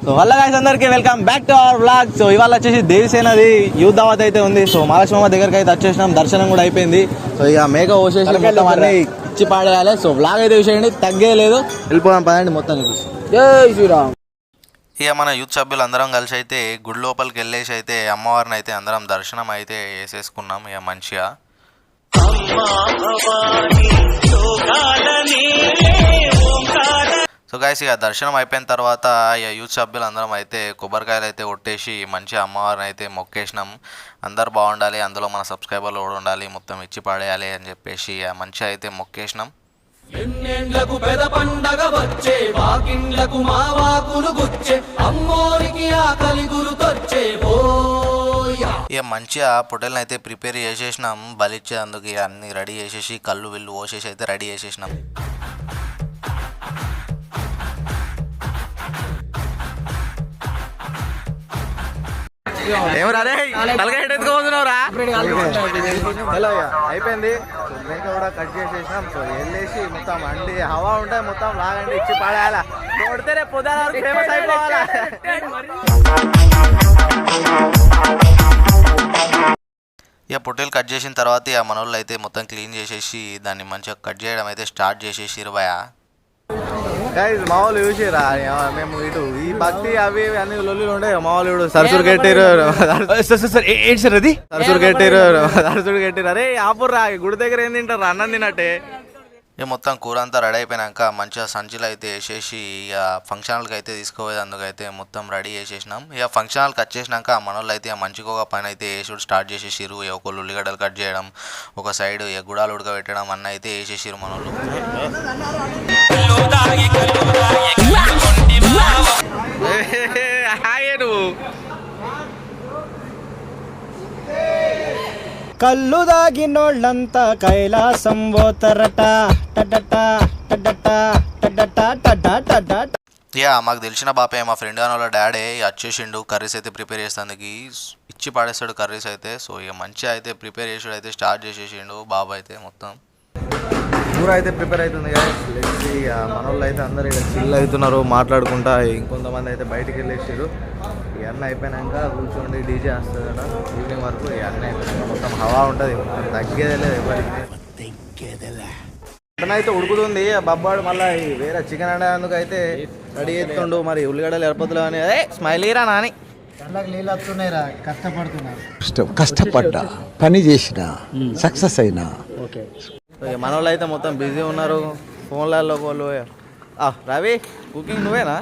So వల్ల guys అందరికీ welcome back to our vlog. So ఇవాళ వచ్చేసి దేవసేనది యూత్ దావత్ అయితే ఉంది. సో మహాలక్ష్మమ్మ దగ్గరికి అయితే వచ్చేసినాం, దర్శనం కూడా అయిపోయింది. సో ఇక మేక పోసేసి మొత్తం అన్ని ఇచ్చి పాడేయాలి. సో వ్లాగ్ అయితే విషయండి తగ్గేలేదు, వెళ్ళిపోదాం పదండి మొత్తం చూపిస్తాం. జై శ్రీరామ్. ఇక మన యూత్ సభ్యులు అందరం కలిసి అయితే గుడి లోపలికి వెళ్ళేసి అయితే అమ్మవారిని అయితే అందరం దర్శనం అయితే వేసేసుకున్నాం. ఇక మంచిగా సో గైస్ ఇక దర్శనం అయిపోయిన తర్వాత ఇక యూత్ సభ్యులు అందరం అయితే కొబ్బరికాయలు అయితే కొట్టేసి మంచిగా అమ్మవారిని అయితే మొక్కేసినాం. అందరు బాగుండాలి, అందులో మన సబ్స్క్రైబర్లు కూడా ఉండాలి, మొత్తం ఇచ్చి పడేయాలి అని చెప్పేసి మంచిగా అయితే మొక్కేసినాం. ఎన్నెండ్లకు పెద పండగ వచ్చే వాకిండ్లకు మావాకులు గుచ్చే అమ్మోరికి ఆకలి గురుతొచ్చే ఇక మంచిగా పొట్టెల్ని అయితే ప్రిపేర్ చేసేసినాం. బలిచ్చే అందుకు ఇక అన్ని రెడీ చేసేసి కళ్ళు విల్లు పోసేసి అయితే రెడీ చేసేసినాం. అయిపోయింది. మేక కూడా కట్ చేసేసినాం. సో వెళ్ళేసి మొత్తం అండి హవా ఉంటాయి, మొత్తం లాగండి ఇచ్చి పడేయాల. కొడితే రేపు పొద్దున ఫేమస్ అయిపోవాలా. ఇక పొట్టేలు కట్ చేసిన తర్వాత ఇక మన వాళ్ళు అయితే మొత్తం క్లీన్ చేసేసి దాన్ని మంచిగా కట్ చేయడం అయితే స్టార్ట్ చేసేసి భయ గైస్ మా వాళ్ళు చూసిరా, మేము ఇటు ఈ భక్తి అవి అన్ని లొల్లిలు ఉండే మా వాళ్ళు ఇడు సరసురు కట్టారు. ఏంటి సార్ అది సరసురు కట్టారు. అరే ఆపుర్రా, గుడి దగ్గర ఏం తింటారు, అన్నం తిన్నట్టే. ఇక మొత్తం కూర అంతా రెడీ అయిపోయినాక మంచిగా సంచిలో అయితే వేసేసి ఇక ఫంక్షన్ హాల్కి అయితే తీసుకుపోయేది అందుకైతే మొత్తం రెడీ చేసేసినాం. ఇక ఫంక్షన్ హాల్కి వచ్చేసినాక మన వాళ్ళు అయితే మంచిగా ఒక పని అయితే వేసుడు స్టార్ట్ చేసేసిరు. ఒకళ్ళు ఉల్లిగడ్డలు కట్ చేయడం, ఒక సైడ్ ఇక గుడాలు ఉడకబెట్టడం అన్న అయితే వేసేసిరు మన వాళ్ళు. కళ్ళు దాగినోళ్ళంతా కైలాసం పోతారట. యా మాకు తెలిసిన బాపే మా ఫ్రెండ్ అని వాళ్ళ డాడీ వచ్చేసిండు. కర్రీస్ అయితే ప్రిపేర్ చేస్తానికి ఇచ్చి పాడేస్తాడు కర్రీస్ అయితే. సో ఇక మంచిగా అయితే ప్రిపేర్ చేసాడు అయితే స్టార్ట్ చేసేసిండు బాబు అయితే. మొత్తం కూర అయితే ప్రిపేర్ అవుతుంది కదా. మన వాళ్ళు అయితే అందరు ఇక్కడ చిల్ అవుతున్నారు మాట్లాడుకుంటా. ఇంకొంతమంది అయితే బయటికి వెళ్ళేసారు. ఇవన్నీ అయిపోయినాక కూర్చోండి, డీజే వస్తుంది కదా ఈవినింగ్ వరకు. ఇవన్నీ అయిపోయినాక మొత్తం హవా ఉంటుంది, తగ్గేదే లేదు ఎవరికి. మటన్ అయితే ఉడుకుతుంది. బబ్బాడు మళ్ళీ వేరే చికెన్ అనేందుకు అయితే రెడీ చేస్తుండు. మరి ఉల్లిగడ్డలు ఎరపొద్దులు అని స్మైల్ ఇరా నాని నీళ్ళు వస్తున్నాయిరా, కష్టపడ్డా పని చేసిన సక్సెస్ అయినా. ఓకే మన వాళ్ళు అయితే మొత్తం బిజీ ఉన్నారు ఫోన్లలో. వాళ్ళు రవి కుకింగ్ నువ్వేనా?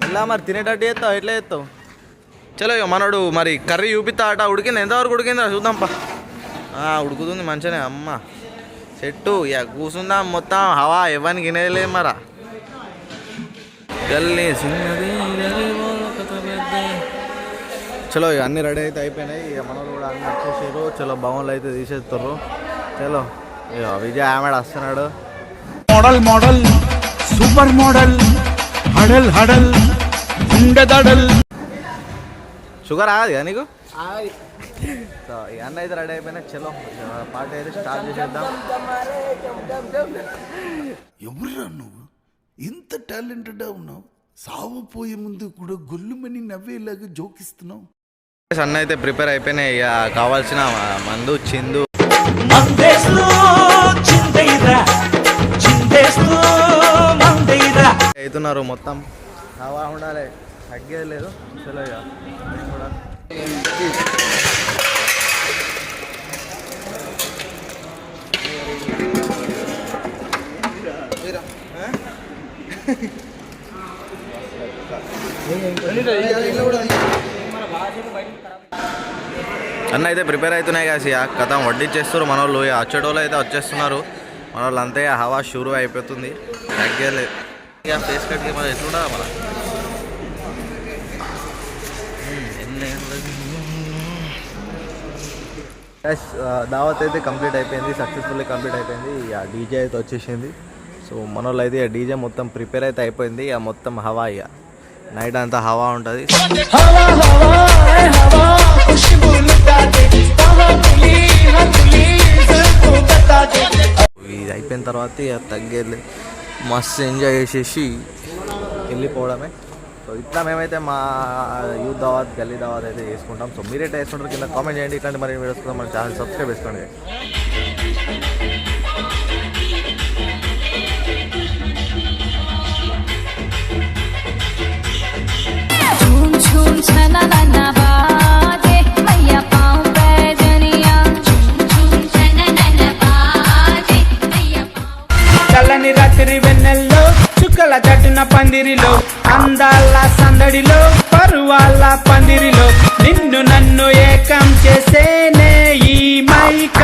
ఇలా మరి తినేటట్టు చేస్తావు, ఎట్లా చేస్తావు? చలో ఇక మనోడు మరి కర్రీ చూపిస్తా అట. ఉడికింది, ఎంతవరకు ఉడికిందా చూద్దాంపా. ఉడుకుతుంది మంచిగానే అమ్మ చెట్టు. ఇక కూర్చుందాం మొత్తం హవా ఎవరికి వినేది మరా. చలో ఇక అన్నీ రెడీ అయితే అయిపోయినాయి. ఇక మనోడు కూడా అన్నీ వచ్చేసారు. చలో భవన్లు అయితే తీసేస్తారు. చలో ఇక విజయ్ ఆమెడ వస్తున్నాడు. మోడల్ మోడల్ సూపర్ మోడల్ హడల్ హడల్ ఉండదడల్. షుగర్ ఆగదు కదా నీకు? సో ఇవన్నీ అయితే రెడీ అయిపోయినాయి. చలో పార్టీ అయితే స్టార్ట్ చేసేద్దాం. ఎవరురా నువ్వు? ఇంత టాలెంటెడ్గా ఉన్నావు, సావపోయే ముందు కూడా గొల్లుమని నవ్వేలాగా జోకిస్తున్నావు. అన్నీ అయితే ప్రిపేర్ అయిపోయినాయి. ఇక కావాల్సిన మందు చిందు అవుతున్నారు. మొత్తం హవా ఉండాలి, తగ్గేది లేదు. చలో ఇక కూడా అన్న అయితే ప్రిపేర్ అవుతున్నాయి కాసి కథ వడ్డిచ్చేస్తారు మన వాళ్ళు. వచ్చేటోళ్ళు అయితే వచ్చేస్తున్నారు మన వాళ్ళు. అంతే హవా షూరు అయిపోతుంది, తగ్గేలేదు. ఇక ఫేస్ కట్కి మన ఎట్లుండా మన దావత్ అయితే కంప్లీట్ అయిపోయింది, సక్సెస్ఫుల్లీ కంప్లీట్ అయిపోయింది. ఇక డీజే అయితే వచ్చేసింది. సో మన వాళ్ళు అయితే డీజే మొత్తం ప్రిపేర్ అయితే అయిపోయింది. ఇక మొత్తం హవా, ఇక నైట్ అంతా హవా ఉంటుంది. ఇది అయిపోయిన తర్వాత ఇక తగ్గేది మస్తు ఎంజాయ్ చేసేసి వెళ్ళిపోవడమే. సో ఇట్లా మేమైతే మా యూత్ దావత్ గల్లీ దావత్ అయితే చేసుకుంటాం. సో మీరైతే వేసుకుంటారు కింద కామెంట్ చేయండి. ఇట్లాంటి మరి వీడియోస్ కోసం మన ఛానల్ సబ్స్క్రైబ్ చేసుకోండి. झूम झूम छना ना बाजे मैया पाँव पे जनिया झूम झूम छना ना बाजे मैया पाँव చల్లని రాత్రి వెన్నెల్లో చుక్కల చట్టున పందిరిలో అందాల సందడిలో పరువాల పందిరిలో నిన్ను నన్ను ఏకం చేసేనే ఈ మైక